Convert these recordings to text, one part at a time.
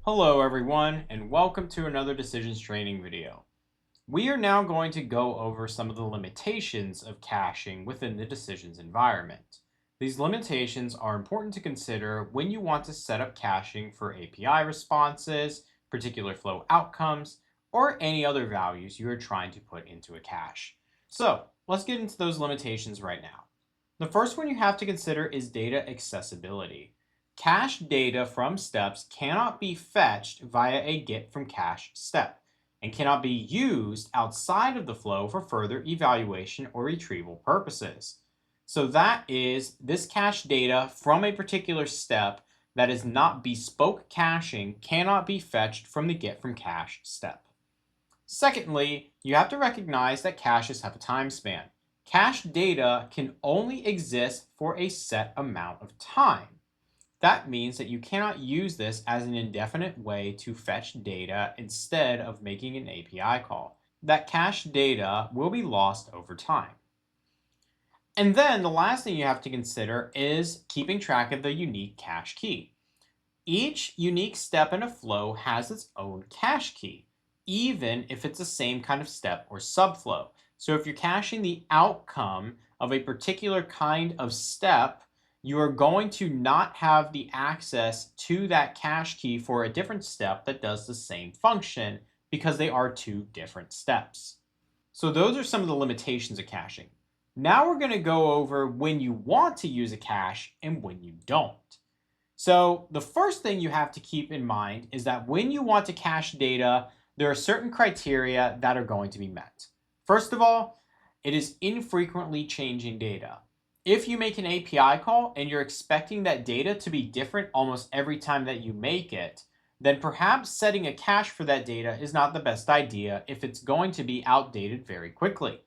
Hello everyone, and welcome to another decisions training video. We are now going to go over some of the limitations of caching within the decisions environment. These limitations are important to consider when you want to set up caching for API responses, particular flow outcomes, or any other values you are trying to put into a cache. So let's get into those limitations right now. The first one you have to consider is data accessibility. Cached data from steps cannot be fetched via a get from cache step and cannot be used outside of the flow for further evaluation or retrieval purposes. So that is, this cached data from a particular step that is not bespoke caching cannot be fetched from the get from cache step. Secondly, you have to recognize that caches have a time span. Cached data can only exist for a set amount of time. That means that you cannot use this as an indefinite way to fetch data instead of making an API call. That cached data will be lost over time. And then the last thing you have to consider is keeping track of the unique cache key. Each unique step in a flow has its own cache key, even if it's the same kind of step or subflow. So if you're caching the outcome of a particular kind of step, you are going to not have the access to that cache key for a different step that does the same function because they are two different steps. So those are some of the limitations of caching. Now we're going to go over when you want to use a cache and when you don't. So the first thing you have to keep in mind is that when you want to cache data, there are certain criteria that are going to be met. First of all, it is infrequently changing data. If you make an API call and you're expecting that data to be different almost every time that you make it, then perhaps setting a cache for that data is not the best idea if it's going to be outdated very quickly.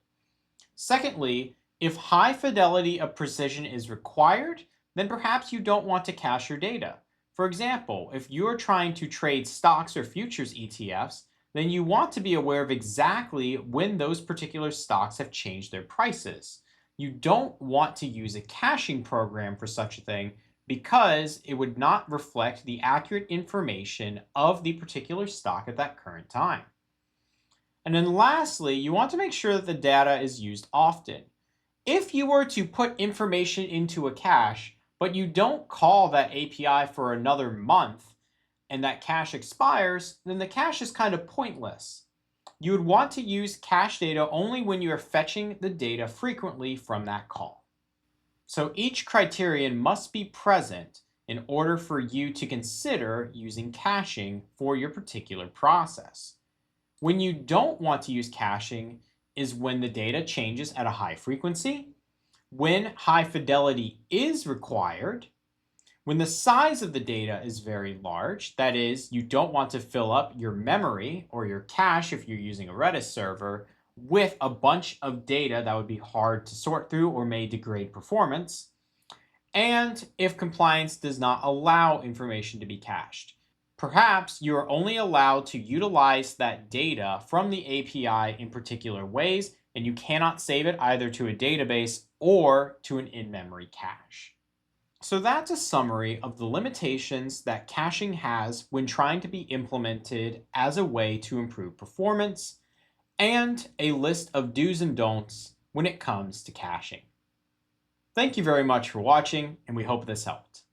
Secondly, if high fidelity of precision is required, then perhaps you don't want to cache your data. For example, if you're trying to trade stocks or futures ETFs, then you want to be aware of exactly when those particular stocks have changed their prices. You don't want to use a caching program for such a thing because it would not reflect the accurate information of the particular stock at that current time. And then lastly, you want to make sure that the data is used often. If you were to put information into a cache, but you don't call that API for another month, and that cache expires, then the cache is kind of pointless. You would want to use cache data only when you are fetching the data frequently from that call. So each criterion must be present in order for you to consider using caching for your particular process. When you don't want to use caching is when the data changes at a high frequency, when high fidelity is required, when the size of the data is very large, that is, you don't want to fill up your memory or your cache if you're using a Redis server with a bunch of data that would be hard to sort through or may degrade performance, and if compliance does not allow information to be cached. Perhaps you are only allowed to utilize that data from the API in particular ways, and you cannot save it either to a database or to an in-memory cache. So that's a summary of the limitations that caching has when trying to be implemented as a way to improve performance, and a list of do's and don'ts when it comes to caching. Thank you very much for watching, and we hope this helped.